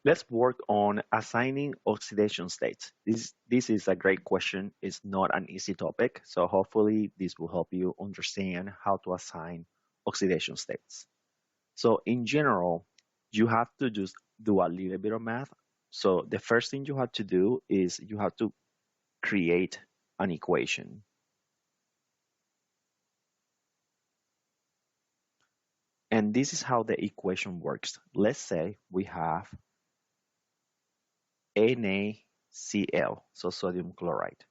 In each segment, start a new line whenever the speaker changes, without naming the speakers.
Let's work on assigning oxidation states. This is a great question. It's not an easy topic, so hopefully this will help you understand how to assign oxidation states. So in general, you have to just do a little bit of math. So the first thing you have to do is you have to create an equation. And this is how the equation works. Let's say we have NaCl, so sodium chloride.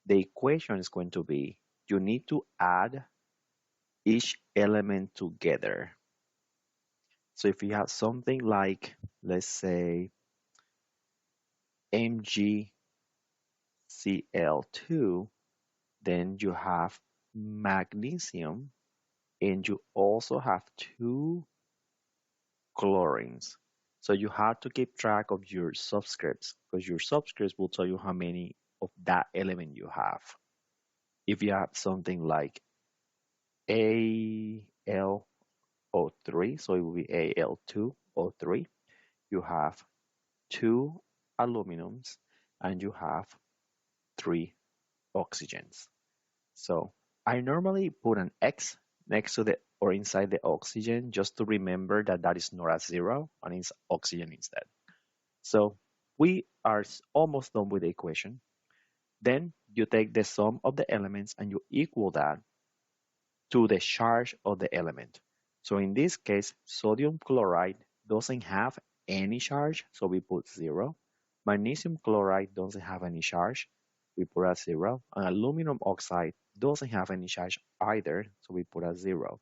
The equation is going to be you need to add each element together. So if you have something like, let's say, MgCl2, then you have magnesium and you also have two chlorines. So you have to keep track of your subscripts because your subscripts will tell you how many of that element you have. If you have something like Al O3, so it will be Al2O3, you have two aluminums and you have three oxygens. So I normally put an X next to the or inside the oxygen just to remember that that is not a zero and it's oxygen instead. So we are almost done with the equation. Then you take the sum of the elements and you equal that to the charge of the element. So in this case, sodium chloride doesn't have any charge, so we put zero. Magnesium chloride doesn't have any charge, we put a zero. And aluminum oxide doesn't have any charge either, so we put a zero.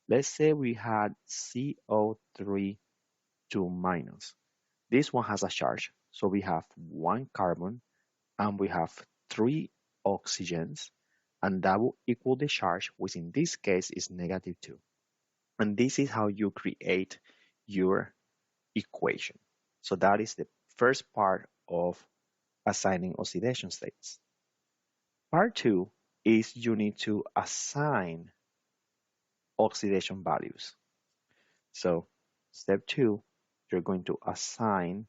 Let's say we had CO3 2 minus. This one has a charge, so we have one carbon and we have three oxygens, and that will equal the charge, which in this case is -2. And this is how you create your equation. So that is the first part of assigning oxidation states. Part two is you need to assign oxidation values. So step two, you're going to assign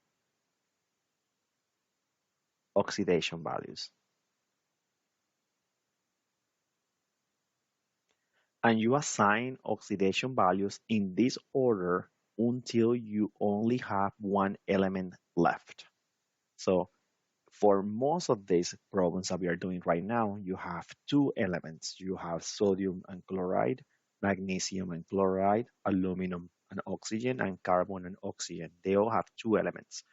oxidation values. And you assign oxidation values in this order until you only have one element left. So for most of these problems that we are doing right now, you have two elements. You have sodium and chloride, magnesium and chloride, aluminum and oxygen, and carbon and oxygen. They all have two elements.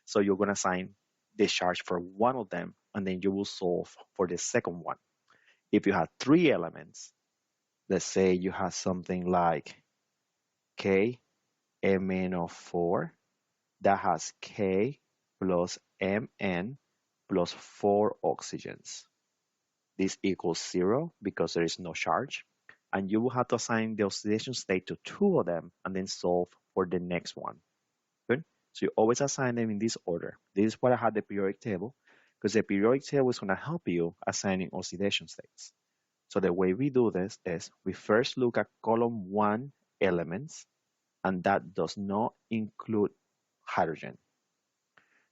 So you're going to assign the charge for one of them, and then you will solve for the second one. If you have three elements, let's say you have something like CHE104 that has K plus Mn plus 4 oxygens. This equals 0 because there is no charge. And you will have to assign the oxidation state to two of them and then solve for the next one. Good? So you always assign them in this order. This is why I had the periodic table, because the periodic table is going to help you assigning oxidation states. So the way we do this is we first look at column 1 elements, and that does not include hydrogen.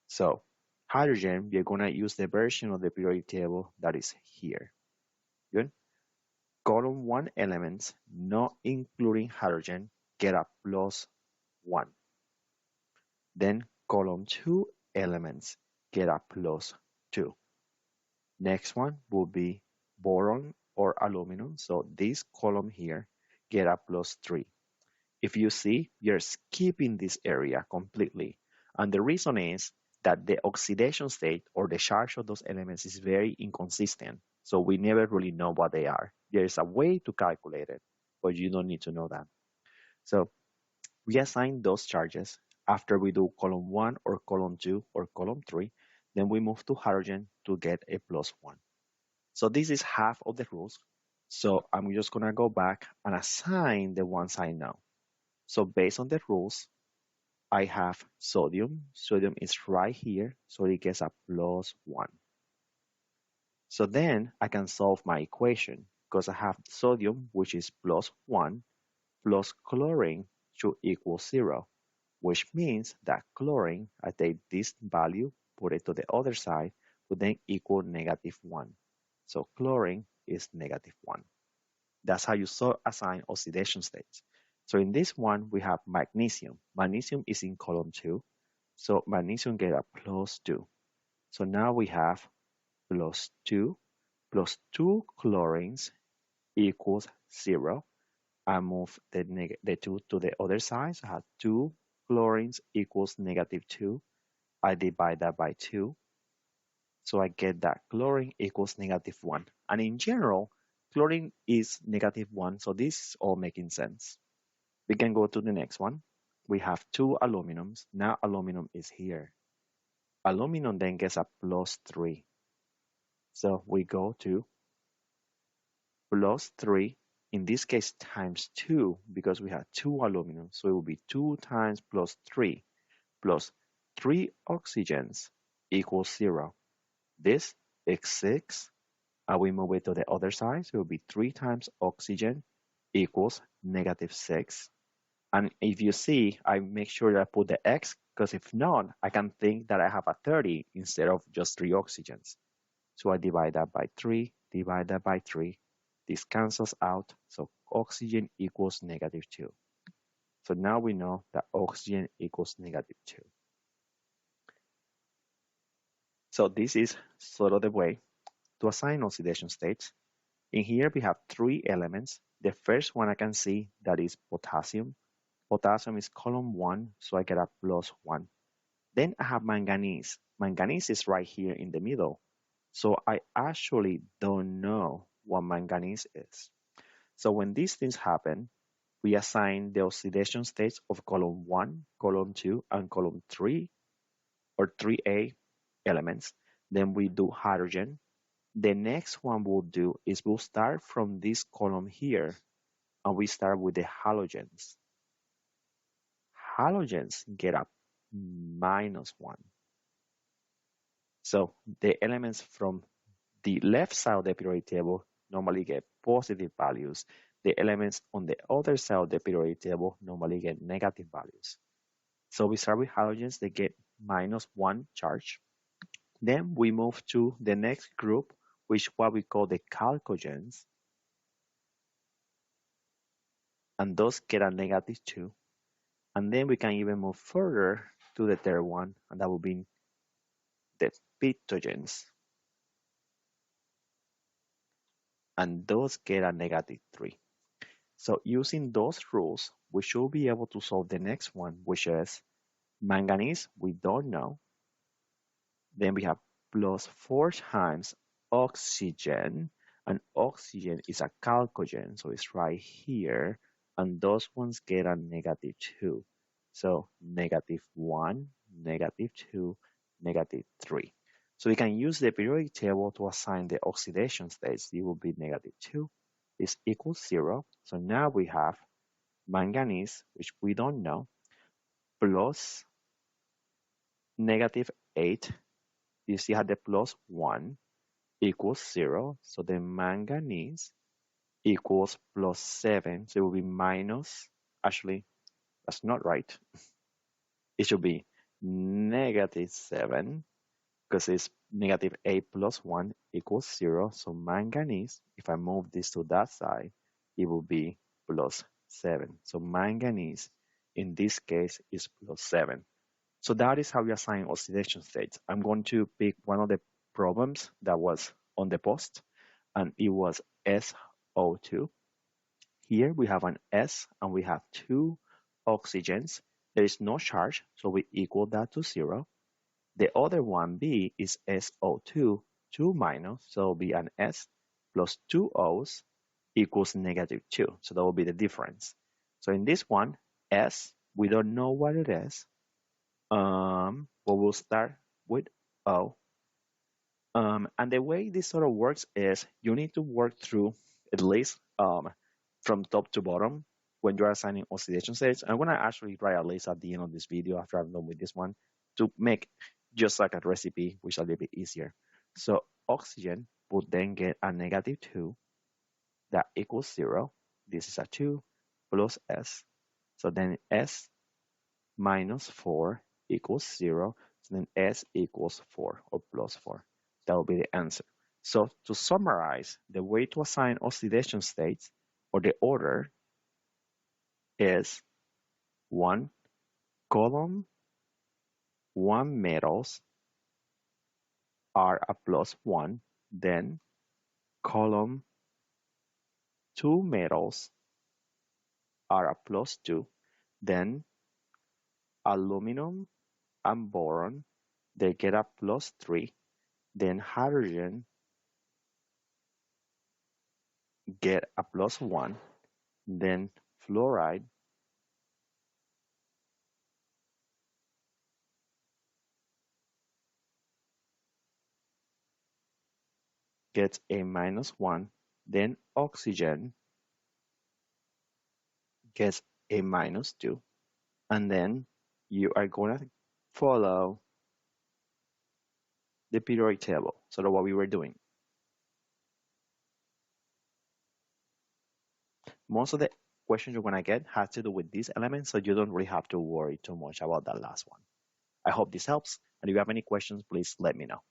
So hydrogen, we're going to use the version of the periodic table that is here. Good? Column 1 elements, not including hydrogen, get a +1. Then column 2 elements get a +2. Next one will be boron or aluminum. So this column here get a +3. If you see, you're skipping this area completely. And the reason is that the oxidation state or the charge of those elements is very inconsistent. So we never really know what they are. There is a way to calculate it, but you don't need to know that. So we assign those charges after we do column 1 or column 2 or column 3. Then we move to hydrogen to get a +1. So this is half of the rules. So I'm just going to go back and assign the ones I know. So based on the rules, I have sodium. Sodium is right here, so it gets a +1. So then I can solve my equation because I have sodium, which is +1, plus chlorine should equal 0. which means that chlorine, I take this value, put it to the other side, would then equal -1. So chlorine is -1. That's how you assign oxidation states. So in this one, we have magnesium. Magnesium is in column 2. So magnesium get a +2. So now we have +2 plus 2 chlorines equals 0. I move the 2 to the other side. So I have 2 chlorines equals -2. I divide that by 2. So I get that chlorine equals -1. And in general, chlorine is -1. So this is all making sense. We can go to the next one. We have 2 aluminums. Now aluminum is here. Aluminum then gets a +3. So we go to +3, in this case times 2, because we have 2 aluminum. So it will be 2 times +3 plus 3 oxygens equals 0. This is 6, and we move it to the other side. So it will be 3 times oxygen equals -6. And if you see, I make sure that I put the X, because if not, I can think that I have a 30 instead of just 3 oxygens. So I divide that by 3, divide that by 3. This cancels out, so oxygen equals -2. So now we know that oxygen equals -2. So this is sort of the way to assign oxidation states. In here we have 3 elements. The first one I can see that is potassium. Potassium is column 1, so I get a +1. Then I have manganese. Manganese is right here in the middle. So I actually don't know what manganese is. So when these things happen, we assign the oxidation states of column 1, column 2, and column 3, or 3A elements. Then we do hydrogen. The next one we'll do is we'll start from this column here, and we start with the halogens. Halogens get a -1. So the elements from the left side of the periodic table normally get positive values. The elements on the other side of the periodic table normally get negative values. So we start with halogens, they get -1 charge. Then we move to the next group, which is what we call the chalcogens. And those get a -2. And then we can even move further to the third one, and that will be the pitogens. And those get a -3. So using those rules, we should be able to solve the next one, which is manganese, we don't know. Then we have +4 times oxygen, and oxygen is a chalcogen, so it's right here, and those ones get a -2. So -1, -2, -3. So we can use the periodic table to assign the oxidation states. It will be -2 is equals 0. So now we have manganese, which we don't know, plus -8. You see how the +1 equals 0. So the manganese equals +7. So it will be minus, actually, that's not right. It should be -7, because it's -8 plus 1 equals 0. So manganese, if I move this to that side, it will be +7. So manganese, in this case, is +7. So that is how we assign oxidation states. I'm going to pick one of the problems that was on the post, and it was SO2. Here we have an S, and we have 2 oxygens. There is no charge, so we equal that to 0. The other one, B, is SO2, 2 minus, so it will be an S plus 2 O's equals -2. So that will be the difference. So in this one, S, we don't know what it is. But we'll start with O. And the way this sort of works is you need to work through at least from top to bottom when you're assigning oxidation states. I'm going to actually write a list at the end of this video after I'm done with this one to make just like a recipe, which is a little bit easier. So oxygen would then get a -2 that equals 0. This is a 2 plus S. So then S minus 4 equals 0, so then S equals 4 or plus 4. That will be the answer. So to summarize, the way to assign oxidation states or the order is 1 column 1 metals are a plus 1, then column 2 metals are a plus 2, then aluminum and boron, they get a plus 3, then hydrogen get a plus 1, then fluoride gets a minus 1, then oxygen gets a minus 2, and then you are going to follow the periodic table, sort of what we were doing. Most of the questions you're going to get has to do with these elements, so you don't really have to worry too much about that last one. I hope this helps, and if you have any questions, please let me know.